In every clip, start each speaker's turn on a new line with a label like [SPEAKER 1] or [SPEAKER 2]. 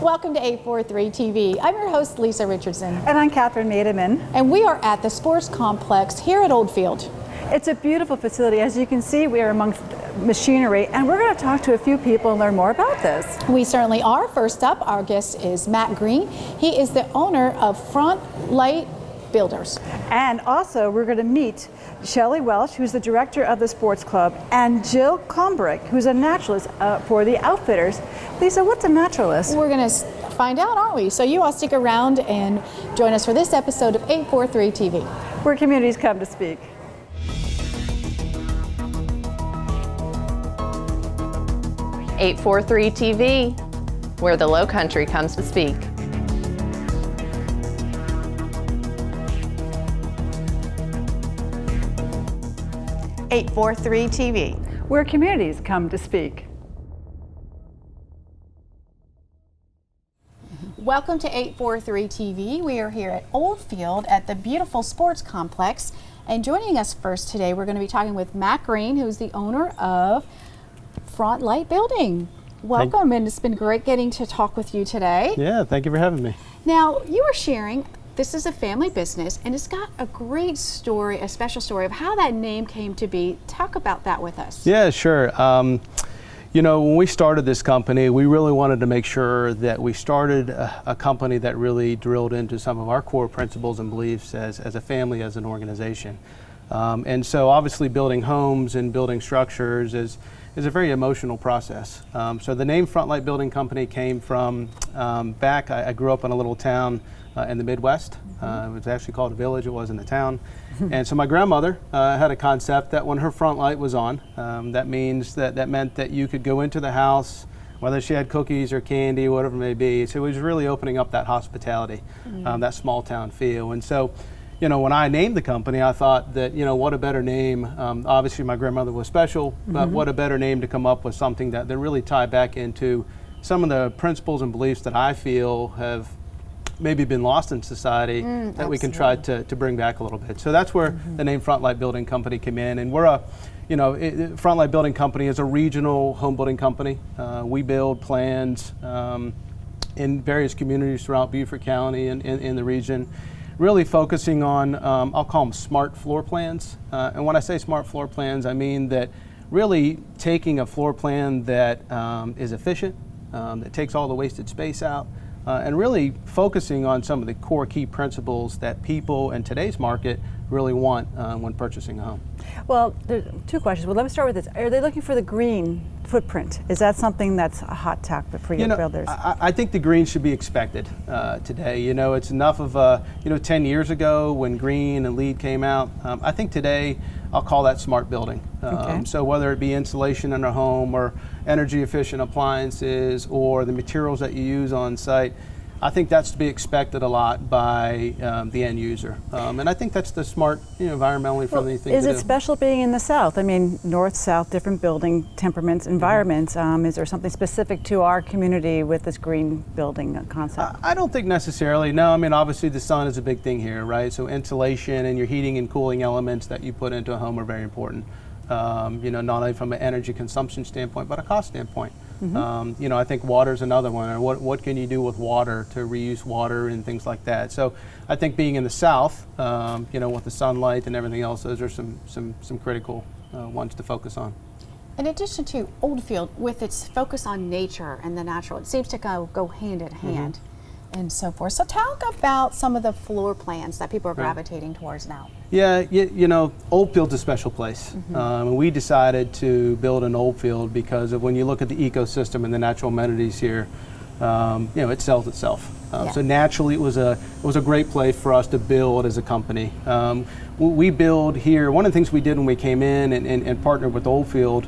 [SPEAKER 1] Welcome to 843 TV. I'm your host, Lisa Richardson.
[SPEAKER 2] And I'm Catherine Maedeman.
[SPEAKER 1] And we are at the sports complex here at Oldfield.
[SPEAKER 2] It's a beautiful facility. As you can see, we are amongst machinery, and we're going to talk to a few people and learn more about this.
[SPEAKER 1] We certainly are. First up, our guest is Matt Green. He is the owner of Front Light Builders.
[SPEAKER 2] And also, we're going to meet Shelley Welsh, who's the director of the sports club, and Jill Combrick, who's a naturalist for the Outfitters. Lisa, what's a naturalist?
[SPEAKER 1] We're going to find out, aren't we? So you all stick around and join us for this episode of 843 TV.
[SPEAKER 2] Where communities come to speak.
[SPEAKER 3] .843 TV, where the Low Country comes to speak.
[SPEAKER 1] .843 TV,
[SPEAKER 2] where communities come to speak.
[SPEAKER 1] Welcome to 843 TV. We are here at Oldfield at the beautiful sports complex. And joining us first today, we're going to be talking with Matt Green, who's the owner of Front Light Building. Welcome, and it's been great getting to talk with you today.
[SPEAKER 4] Yeah, thank you for having me.
[SPEAKER 1] Now, you were sharing, this is a family business, and it's got a great story, a special story of how that name came to be. Talk about that with us.
[SPEAKER 4] Yeah, sure. You know, when we started this company, we really wanted to make sure that we started a company that really drilled into some of our core principles and beliefs as a family, as an organization. And so obviously building homes and building structures is a very emotional process. So the name Front Light Building Company came from I grew up in a little town in the Midwest. It was actually called a village, it wasn't a town. And so my grandmother had a concept that when her front light was on, that meant that you could go into the house, whether she had cookies or candy, whatever it may be. So it was really opening up that hospitality, that small town feel. And so, you know, when I named the company, I thought that, you know, what a better name. Obviously my grandmother was special, but what a better name to come up with something that really tied back into some of the principles and beliefs that I feel have maybe been lost in society that we can try to bring back a little bit. So that's where the name Front Light Building Company came in. And we're Front Light Building Company is a regional home building company. We build plans in various communities throughout Beaufort County and in the region, really focusing on, I'll call them smart floor plans. And when I say smart floor plans, I mean that really taking a floor plan that is efficient, that takes all the wasted space out, and really focusing on some of the core key principles that people in today's market really want when purchasing a home.
[SPEAKER 2] Well, there's two questions. Well, let me start with this. Are they looking for the green footprint? Is that something that's a hot topic for your builders?
[SPEAKER 4] I think the green should be expected today. You know, it's enough of 10 years ago when green and LEED came out. I think today I'll call that smart building.
[SPEAKER 2] Okay.
[SPEAKER 4] So whether it be insulation in a home or energy efficient appliances or the materials that you use on site, I think that's to be expected a lot by the end user. And I think that's the smart, environmentally friendly thing to do.
[SPEAKER 2] Is it special being in the South? I mean, north, south, different building temperaments, environments. Is there something specific to our community with this green building concept?
[SPEAKER 4] I don't think necessarily. No, I mean, obviously the sun is a big thing here, right? So insulation and your heating and cooling elements that you put into a home are very important. Not only from an energy consumption standpoint, but a cost standpoint. I think water is another one. Or what can you do with water to reuse water and things like that? So I think being in the South, with the sunlight and everything else, those are some critical ones to focus on.
[SPEAKER 1] In addition to Oldfield, with its focus on nature and the natural, it seems to go hand in hand and so forth. So talk about some of the floor plans that people are gravitating towards now.
[SPEAKER 4] Yeah, Oldfield's a special place. We decided to build an Oldfield because of when you look at the ecosystem and the natural amenities here, it sells itself. So naturally, it was a great place for us to build as a company. We build here. One of the things we did when we came in and partnered with Oldfield,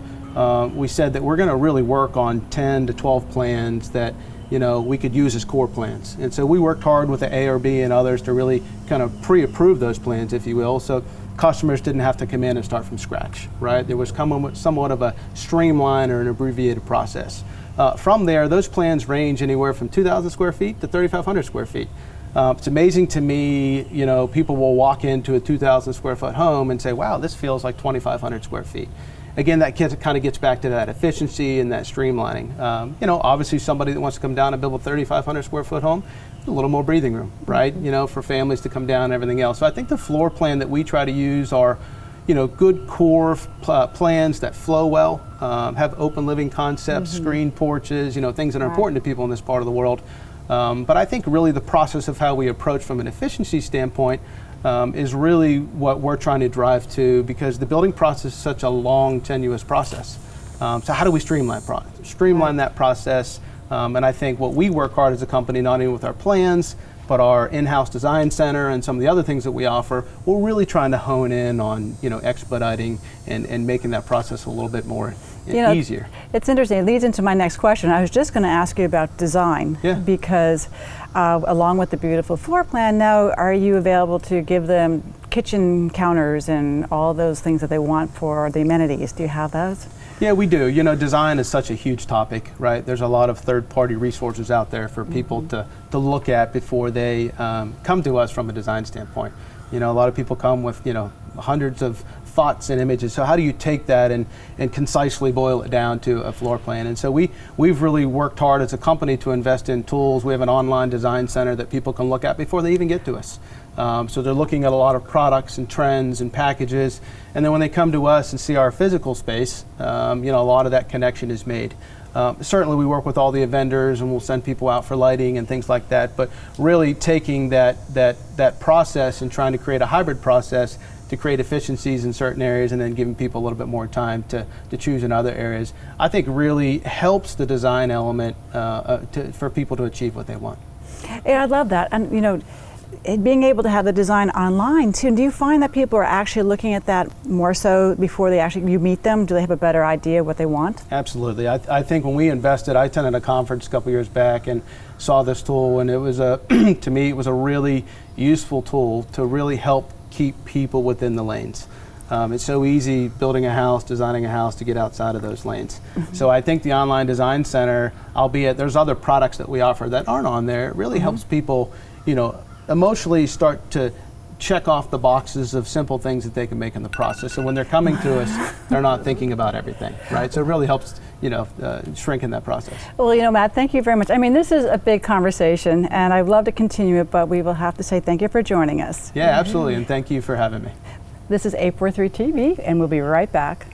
[SPEAKER 4] we said that we're going to really work on 10 to 12 plans that we could use as core plans. And so we worked hard with the ARB and others to really kind of pre-approve those plans, if you will, so customers didn't have to come in and start from scratch, right? There was somewhat of a streamlined or an abbreviated process. From there, those plans range anywhere from 2,000 square feet to 3,500 square feet. It's amazing to me, people will walk into a 2,000 square foot home and say, wow, this feels like 2,500 square feet. again, that kind of gets back to that efficiency and that streamlining. You know, obviously somebody that wants to come down and build a 3,500 square foot home, a little more breathing room, right? You know, for families to come down and everything else. So I think the floor plan that we try to use are, you know, good core plans that flow well, have open living concepts, screen porches, you know, things that are important to people in this part of the world. But I think really the process of how we approach from an efficiency standpoint is really what we're trying to drive to, because the building process is such a long, tenuous process. So how do we streamline that process? And I think what we work hard as a company, not only with our plans, but our in-house design center and some of the other things that we offer, we're really trying to hone in on, you know, expediting and making that process a little bit more easier.
[SPEAKER 2] It's interesting. It leads into my next question. I was just going to ask you about design, because along with the beautiful floor plan, now are you available to give them kitchen counters and all those things that they want for the amenities? Do you have those?
[SPEAKER 4] Yeah, we do. You know, design is such a huge topic, right? There's a lot of third-party resources out there for people to look at before they come to us from a design standpoint. You know, a lot of people come with, you know, hundreds of thoughts and images. So how do you take that and concisely boil it down to a floor plan? And so we've really worked hard as a company to invest in tools. We have an online design center that people can look at before they even get to us. So they're looking at a lot of products and trends and packages, and then when they come to us and see our physical space, you know, a lot of that connection is made. Certainly we work with all the vendors and we'll send people out for lighting and things like that, but really taking that process and trying to create a hybrid process to create efficiencies in certain areas and then giving people a little bit more time to choose in other areas, I think really helps the design element for people to achieve what they want.
[SPEAKER 2] Yeah, I love that. And you know, being able to have the design online too, do you find that people are actually looking at that more so before you meet them? Do they have a better idea what they want?
[SPEAKER 4] Absolutely. I think when we invested, I attended a conference a couple years back and saw this tool, and it was to me, it was a really useful tool to really help keep people within the lanes. It's so easy building a house, designing a house to get outside of those lanes. So I think the online design center, albeit there's other products that we offer that aren't on there, it really helps people, you know, emotionally start to check off the boxes of simple things that they can make in the process. So when they're coming to us, they're not thinking about everything, right? So it really helps, you know, shrink in that process.
[SPEAKER 2] Well, you know, Matt, thank you very much. I mean, this is a big conversation, and I'd love to continue it, but we will have to say thank you for joining us.
[SPEAKER 4] Yeah, absolutely, and thank you for having me.
[SPEAKER 2] This is 843 TV, and we'll be right back.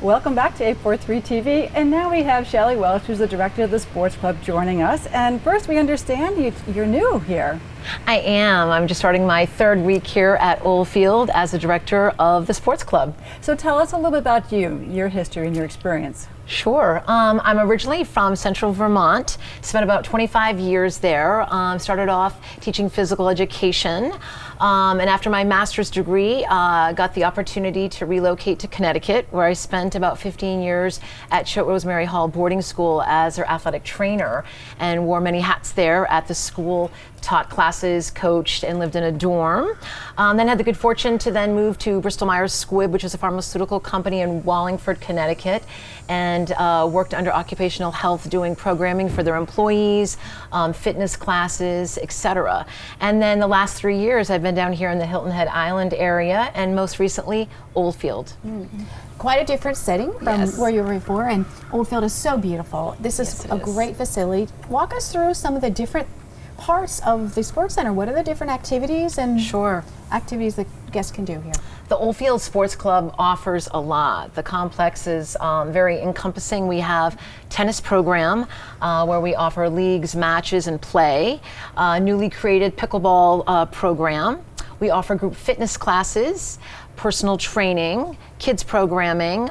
[SPEAKER 2] Welcome back to 843 TV, and now we have Shelley Welch, who's the director of the sports club, joining us. And first, we understand you're new here.
[SPEAKER 3] I am. I'm just starting my third week here at Oldfield as the director of the sports club.
[SPEAKER 2] So tell us a little bit about you, your history and your experience.
[SPEAKER 3] Sure. I'm originally from Central Vermont, spent about 25 years there, started off teaching physical education, and after my master's degree, got the opportunity to relocate to Connecticut, where I spent about 15 years at Choate Rosemary Hall boarding school as their athletic trainer, and wore many hats there at the school, taught classes, coached, and lived in a dorm. Then had the good fortune to then move to Bristol Myers Squibb, which is a pharmaceutical company in Wallingford, Connecticut, and worked under occupational health doing programming for their employees, fitness classes, etc. And then the last 3 years I've been down here in the Hilton Head Island area, and most recently Oldfield.
[SPEAKER 1] Quite a different setting from where you were before, and Oldfield is so beautiful. This is a great facility. Walk us through some of the different parts of the sports center. What are the different activities and activities that guests can do here?
[SPEAKER 3] The Oldfield Sports Club offers a lot. The complex is very encompassing. We have tennis program where we offer leagues, matches, and play. Newly created pickleball program. We offer group fitness classes, personal training, kids programming,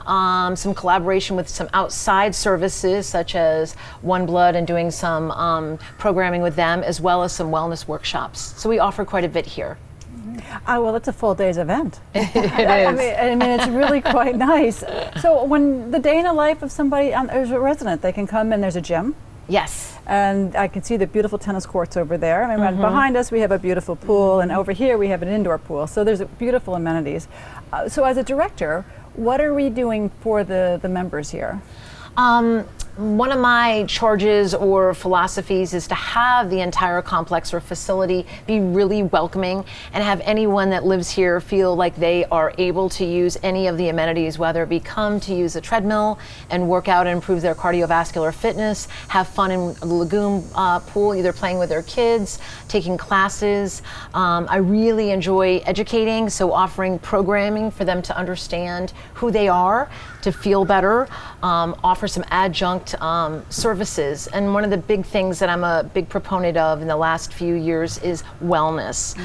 [SPEAKER 3] some collaboration with some outside services such as One Blood and doing some programming with them, as well as some wellness workshops. So we offer quite a bit here.
[SPEAKER 2] Well, it's a full day's event.
[SPEAKER 3] It is.
[SPEAKER 2] I mean, it's really quite nice. So when the day in the life of somebody, there's a resident, they can come and there's a gym.
[SPEAKER 3] Yes.
[SPEAKER 2] And I can see the beautiful tennis courts over there. I mean, right behind us we have a beautiful pool, and over here we have an indoor pool. So there's beautiful amenities. So as a director, what are we doing for the members here?
[SPEAKER 3] One of my charges or philosophies is to have the entire complex or facility be really welcoming and have anyone that lives here feel like they are able to use any of the amenities, whether it be come to use a treadmill and work out and improve their cardiovascular fitness, have fun in the lagoon pool, either playing with their kids, taking classes. I really enjoy educating, so offering programming for them to understand who they are, to feel better, offer some adjunct services. And one of the big things that I'm a big proponent of in the last few years is wellness.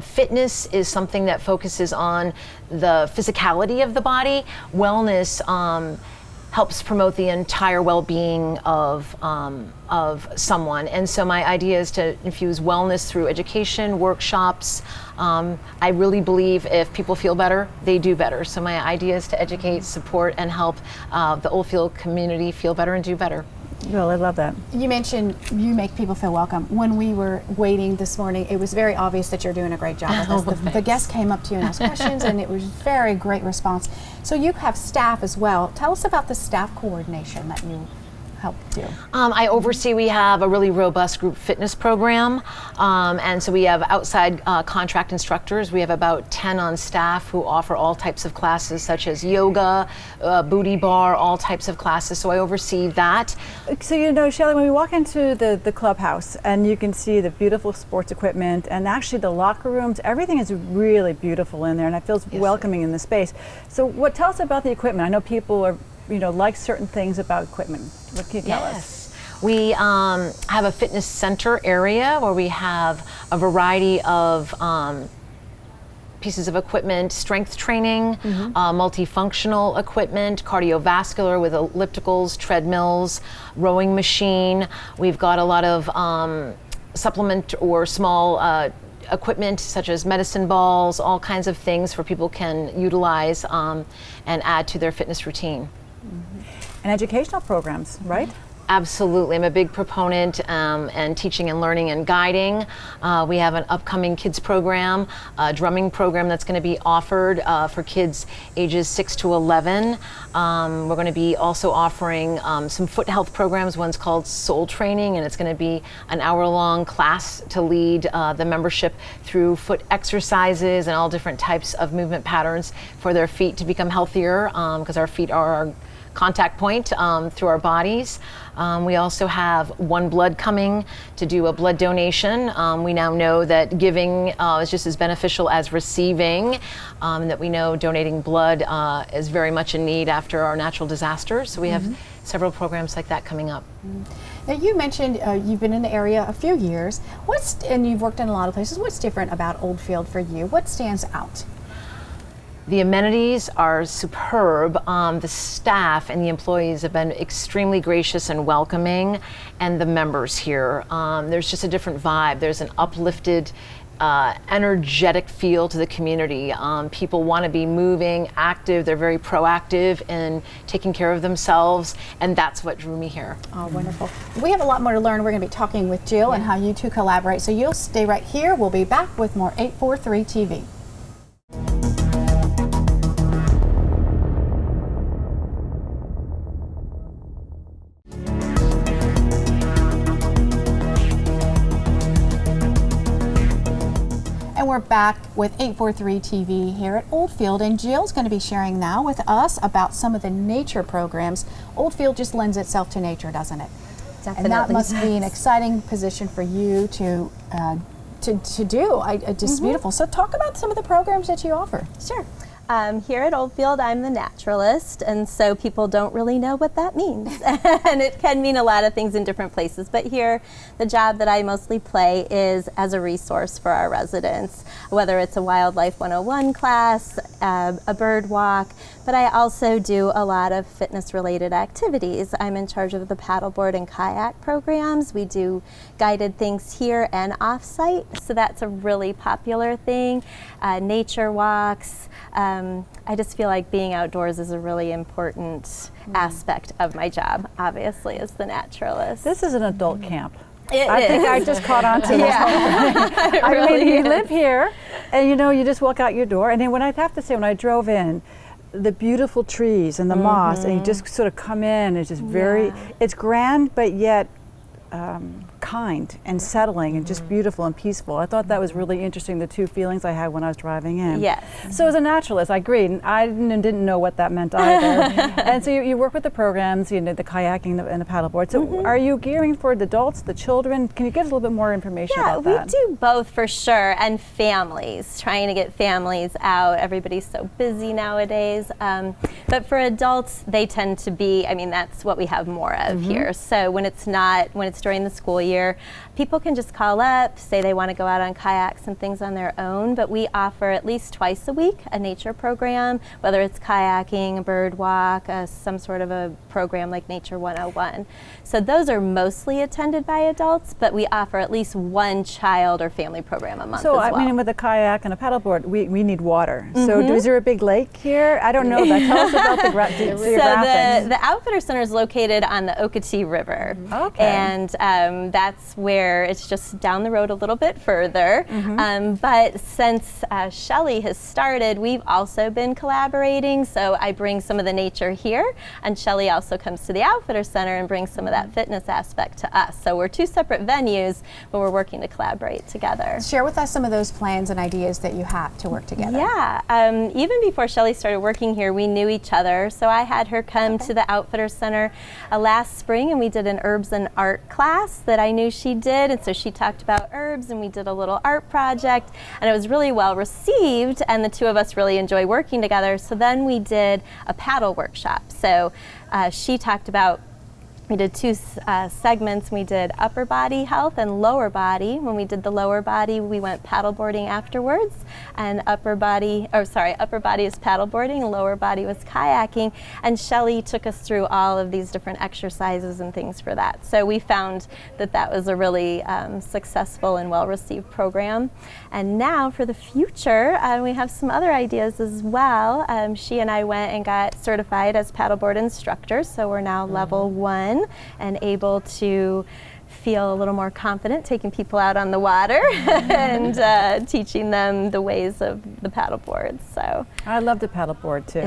[SPEAKER 3] Fitness is something that focuses on the physicality of the body. Wellness helps promote the entire well-being of someone. And so my idea is to infuse wellness through education, workshops. I really believe if people feel better, they do better. So my idea is to educate, support, and help the Oldfield community feel better and do better.
[SPEAKER 2] Well, I love that.
[SPEAKER 1] You mentioned you make people feel welcome. When we were waiting this morning, it was very obvious that you're doing a great job with this. The guests came up to you and asked questions, and it was very great response. So you have staff as well. Tell us about the staff coordination that you help do.
[SPEAKER 3] I oversee, we have a really robust group fitness program, and so we have outside contract instructors. We have about 10 on staff who offer all types of classes such as yoga, booty bar, all types of classes, so I oversee that.
[SPEAKER 2] So you know, Shelley, when we walk into the clubhouse and you can see the beautiful sports equipment and actually the locker rooms, everything is really beautiful in there, and it feels welcoming in the space. So tell us about the equipment. I know people are, like certain things about equipment. What can you tell us?
[SPEAKER 3] We have a fitness center area where we have a variety of pieces of equipment, strength training, multifunctional equipment, cardiovascular with ellipticals, treadmills, rowing machine. We've got a lot of supplement or small equipment such as medicine balls, all kinds of things for people can utilize and add to their fitness routine.
[SPEAKER 2] And educational programs, right?
[SPEAKER 3] Absolutely. I'm a big proponent and teaching and learning and guiding. We have an upcoming kids program, a drumming program that's going to be offered for kids ages 6 to 11. We're going to be also offering some foot health programs. One's called Soul Training, and it's going to be an hour-long class to lead the membership through foot exercises and all different types of movement patterns for their feet to become healthier, because our feet are our contact point through our bodies. We also have One Blood coming to do a blood donation. We now know that giving is just as beneficial as receiving, and that we know donating blood is very much in need after our natural disasters. So we have several programs like that coming up.
[SPEAKER 1] Now you mentioned you've been in the area a few years. And you've worked in a lot of places. What's different about Oldfield for you? What stands out?
[SPEAKER 3] The amenities are superb. The staff and the employees have been extremely gracious and welcoming, and the members here. There's just a different vibe. There's an uplifted, energetic feel to the community. People want to be moving, active. They're very proactive in taking care of themselves, and that's what drew me here.
[SPEAKER 1] Oh, wonderful. We have a lot more to learn. We're going to be talking with Jill and how you two collaborate. So you'll stay right here. We'll be back with more 843 TV. And we're back with 843 TV here at Oldfield, and Jill's going to be sharing now with us about some of the nature programs. Oldfield just lends itself to nature, doesn't it?
[SPEAKER 5] Definitely.
[SPEAKER 1] And that must be an exciting position for you to do. Just beautiful. So talk about some of the programs that you offer.
[SPEAKER 5] Sure. Here at Oldfield, I'm the naturalist, and so people don't really know what that means. And it can mean a lot of things in different places, but here, the job that I mostly play is as a resource for our residents, whether it's a Wildlife 101 class, a bird walk, but I also do a lot of fitness-related activities. I'm in charge of the paddleboard and kayak programs. We do guided things here and off-site, so that's a really popular thing. Nature walks. I just feel like being outdoors is a really important aspect of my job, obviously, as the naturalist.
[SPEAKER 2] This is an adult camp.
[SPEAKER 5] I
[SPEAKER 2] think I just caught on to this. I mean, you live here, and you just walk out your door, and then I have to say, when I drove in, the beautiful trees and the moss, and you just sort of come in. It's just very, it's grand, but yet kind and settling and just beautiful and peaceful. I thought that was really interesting, the two feelings I had when I was driving in.
[SPEAKER 5] Yes.
[SPEAKER 2] So as a naturalist, I agreed, and I didn't know what that meant either. And so you work with the programs, you know, the kayaking and the paddleboard. So are you gearing for the adults, the children? Can you give us a little bit more information about that?
[SPEAKER 5] Yeah, we do both for sure, and families, trying to get families out. Everybody's so busy nowadays. But for adults, they tend to be, I mean, that's what we have more of here. So when it's during the school year, people can just call up, say they want to go out on kayaks and things on their own, but we offer at least twice a week a nature program, whether it's kayaking, a bird walk, some sort of a program like Nature 101. So those are mostly attended by adults, but we offer at least one child or family program a month as well.
[SPEAKER 2] So I mean, with a kayak and a paddleboard, we need water. So is there a big lake here? I don't know that. Tell us about the geographics.
[SPEAKER 5] So the Outfitter Center is located on the Okatee River.
[SPEAKER 2] Okay.
[SPEAKER 5] And that's where it's just down the road a little bit further. But since Shelley has started, we've also been collaborating. So I bring some of the nature here, and Shelley also comes to the Outfitter Center and brings some of that fitness aspect to us. So we're two separate venues, but we're working to collaborate together.
[SPEAKER 1] Share with us some of those plans and ideas that you have to work together.
[SPEAKER 5] Yeah, even before Shelley started working here, we knew each other. So I had her come to the Outfitter Center last spring, and we did an herbs and art class that I knew she did, and so she talked about herbs, and we did a little art project, and it was really well received, and the two of us really enjoy working together. So then we did a paddle workshop. So she talked about, we did two segments. We did upper body health and lower body. When we did the lower body, we went paddleboarding afterwards, and upper body is paddleboarding and lower body was kayaking. And Shelley took us through all of these different exercises and things for that. So we found that that was a really successful and well-received program. And now for the future, we have some other ideas as well. She and I went and got certified as paddleboard instructors, so we're now level 1 and able to feel a little more confident taking people out on the water and teaching them the ways of the paddleboard. So
[SPEAKER 2] I love the paddleboard too.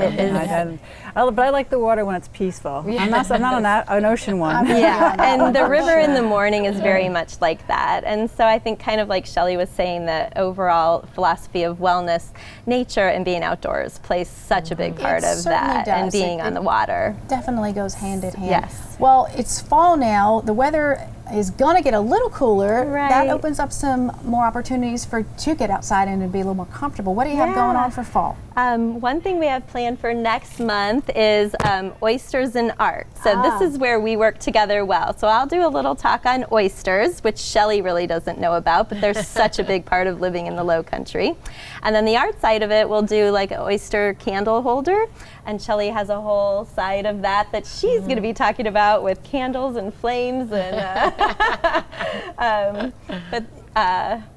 [SPEAKER 2] But I like the water when it's peaceful. I'm not an ocean one.
[SPEAKER 5] Yeah, and the river in the morning is very much like that. And so I think, kind of like Shelley was saying, the overall philosophy of wellness, nature and being outdoors plays such a big part of that, and being on the water.
[SPEAKER 1] Definitely goes hand in hand.
[SPEAKER 5] Yes.
[SPEAKER 1] Well, it's fall now. The weather is going to get a little cooler.
[SPEAKER 5] Right.
[SPEAKER 1] That opens up some more opportunities to get outside and to be a little more comfortable. What do you have going on for fall?
[SPEAKER 5] One thing we have planned for next month is oysters and art. So this is where we work together well. So I'll do a little talk on oysters, which Shelley really doesn't know about, but they're such a big part of living in the Low Country. And then the art side of it, we'll do like an oyster candle holder. And Shelley has a whole side of that she's going to be talking about with candles and flames and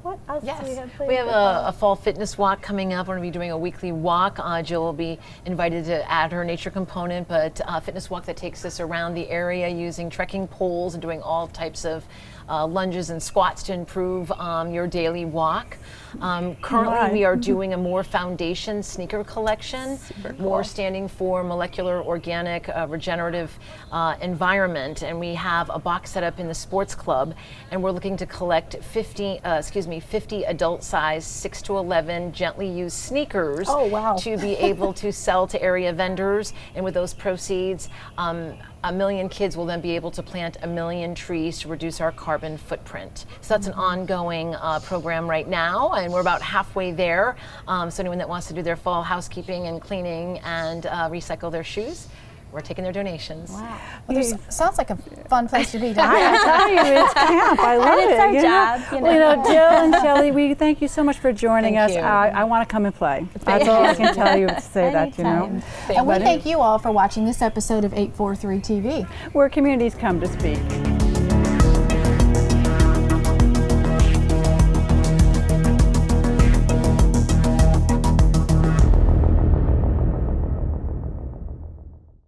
[SPEAKER 5] what else do we have planned?
[SPEAKER 3] We have a fall fitness walk coming up. We're going to be doing a weekly walk. Jill will be invited to add her nature component, but a fitness walk that takes us around the area using trekking poles and doing all types of lunges and squats to improve your daily walk. Currently, we are doing a more foundation sneaker collection, more standing for molecular, organic, regenerative environment. And we have a box set up in the sports club, and we're looking to collect 50 adult-size 6 to 11 gently used sneakers to be able to sell to area vendors. And with those proceeds, 1 million kids will then be able to plant 1 million trees to reduce our carbon footprint. So that's an ongoing program right now, and we're about halfway there. So anyone that wants to do their fall housekeeping and cleaning and recycle their shoes, we're taking their donations.
[SPEAKER 1] Wow. Well, sounds like a fun place to be.
[SPEAKER 2] I tell you, it's camp. I love it.
[SPEAKER 5] It's our job.
[SPEAKER 2] Well, you know, Jill and Shelley, we thank you so much for joining us. I want to come and play. That's all I can tell you to say that, you know.
[SPEAKER 1] And we thank you all for watching this episode of 843 TV,
[SPEAKER 2] where communities come to speak.